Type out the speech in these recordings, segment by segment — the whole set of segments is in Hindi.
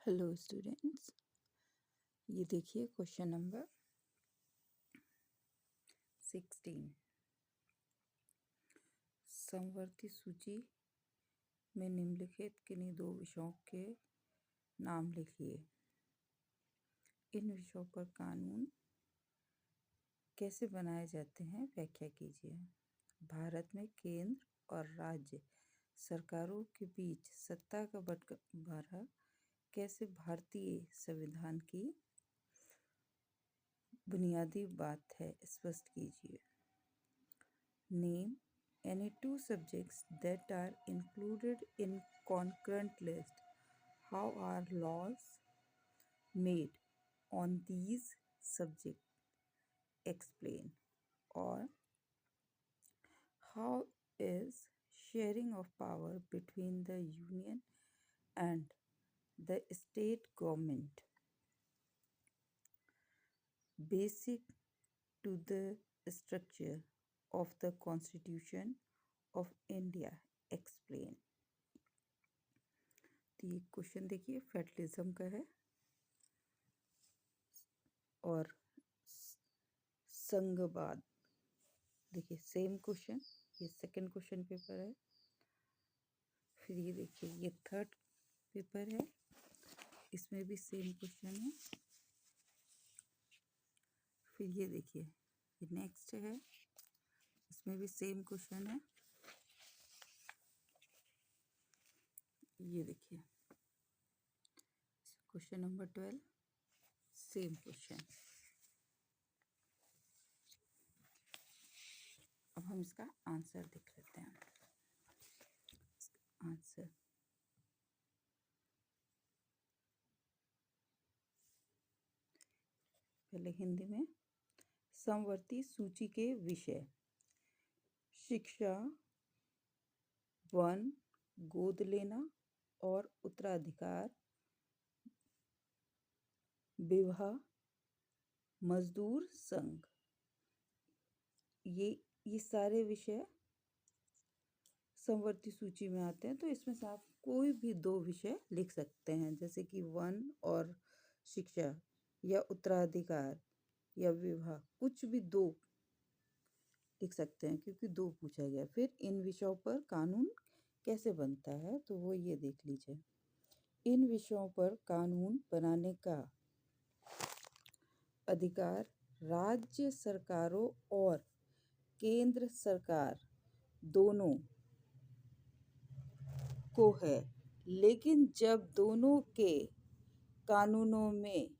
हेलो स्टूडेंट्स, ये देखिए क्वेश्चन नंबर 16। समवर्ती सूची में निम्नलिखित किन्हीं दो विषयों के नाम लिखिए। इन विषयों पर कानून कैसे बनाए जाते हैं, व्याख्या कीजिए। भारत में केंद्र और राज्य सरकारों के बीच सत्ता का बंटवारा कैसे भारतीय संविधान की बुनियादी बात है, स्पष्ट कीजिए। Name any two subjects that are included in concurrent list. How are laws made on these subjects? Explain. Or how is sharing of power between the union and the state government basic to the structure of the Constitution of India? Explain. तो ये क्वेश्चन देखिए फेडरलिज्म का है और संघवाद। देखिए सेम क्वेश्चन, ये सेकंड क्वेश्चन पेपर है। फिर ये देखिए ये थर्ड पेपर है, इसमें भी सेम क्वेश्चन है। फिर ये देखिए ये नेक्स्ट है, इसमें भी सेम क्वेश्चन है। ये देखिए क्वेश्चन नंबर 12, सेम क्वेश्चन। अब हम इसका आंसर देख लेते हैं। आंसर पहले हिंदी में। समवर्ती सूची के विषय: शिक्षा, वन, गोद लेना और उत्तराधिकार, विवाह, मजदूर संघ। ये सारे विषय समवर्ती सूची में आते हैं। तो इसमें से आप कोई भी दो विषय लिख सकते हैं, जैसे कि वन और शिक्षा या उत्तराधिकार या विवाह, कुछ भी दो लिख सकते हैं क्योंकि दो पूछा गया। फिर इन विषयों पर कानून कैसे बनता है, तो वो ये देख लीजिए। इन विषयों पर कानून बनाने का अधिकार राज्य सरकारों और केंद्र सरकार दोनों को है, लेकिन जब दोनों के कानूनों में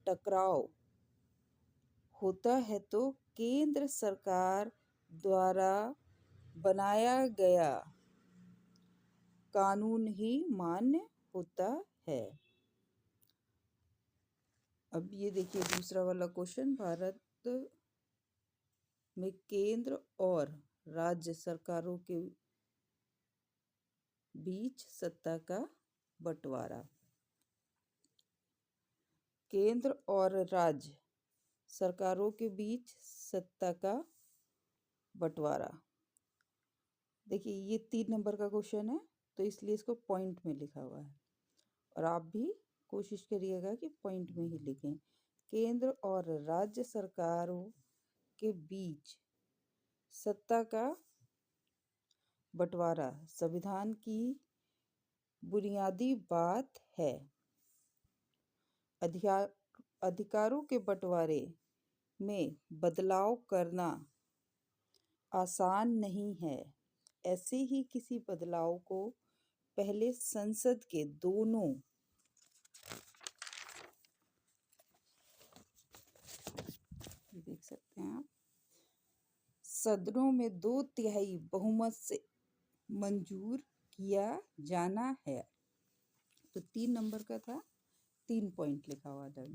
टकराव होता है तो केंद्र सरकार द्वारा बनाया गया कानून ही मान्य होता है। अब ये देखिए दूसरा वाला क्वेश्चन। भारत में केंद्र और राज्य सरकारों के बीच सत्ता का बंटवारा। केंद्र और राज्य सरकारों के बीच सत्ता का बंटवारा। देखिए ये 3 नंबर का क्वेश्चन है, तो इसलिए इसको पॉइंट में लिखा हुआ है और आप भी कोशिश करिएगा कि पॉइंट में ही लिखें। केंद्र और राज्य सरकारों के बीच सत्ता का बंटवारा संविधान की बुनियादी बात है। अधिकारों के बंटवारे में बदलाव करना आसान नहीं है। ऐसे ही किसी बदलाव को पहले संसद के दोनों देख सकते हैं आप, सदनों में 2/3 बहुमत से मंजूर किया जाना है। तो 3 नंबर का था, 3 पॉइंट लिखा हुआ था।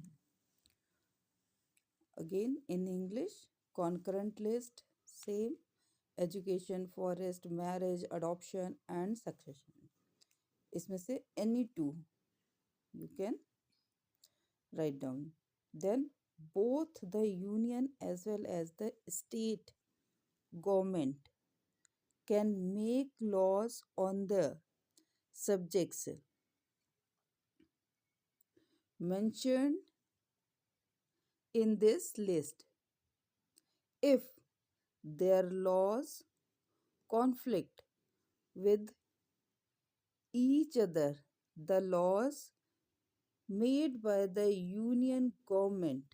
Again in English, concurrent list same, education, forest, marriage, adoption and succession. इसमें से any two you can write down. Then both the union as well as the state government can make laws on the subjects mentioned in this list if their laws conflict with each other. The laws made by the union government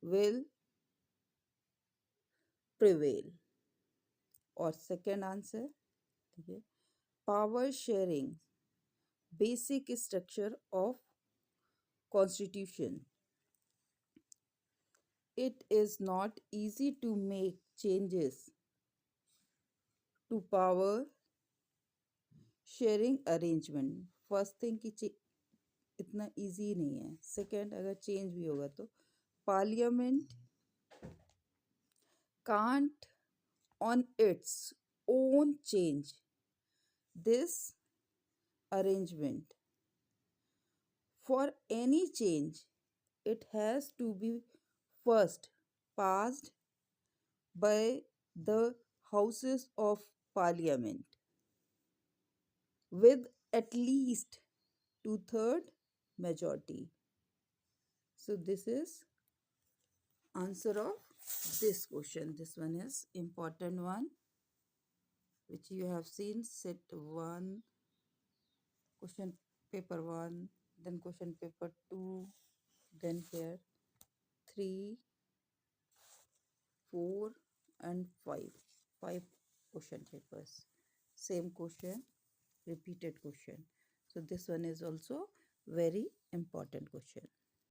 will prevail. और second answer, देखिए, power sharing, basic structure of constitution. It is not easy to make changes to power sharing arrangement. First thing कि इतना easy नहीं है. Second, अगर change भी होगा तो parliament can't on its own change this arrangement. For any change, it has to be first passed by the houses of parliament with at least 2/3 majority. So this is answer of this question. This one is important one which you have seen. Set 1, question paper 1, then question paper 2, then here 3, 4 and 5. 5 question papers. Same question, repeated question. So this one is also very important question.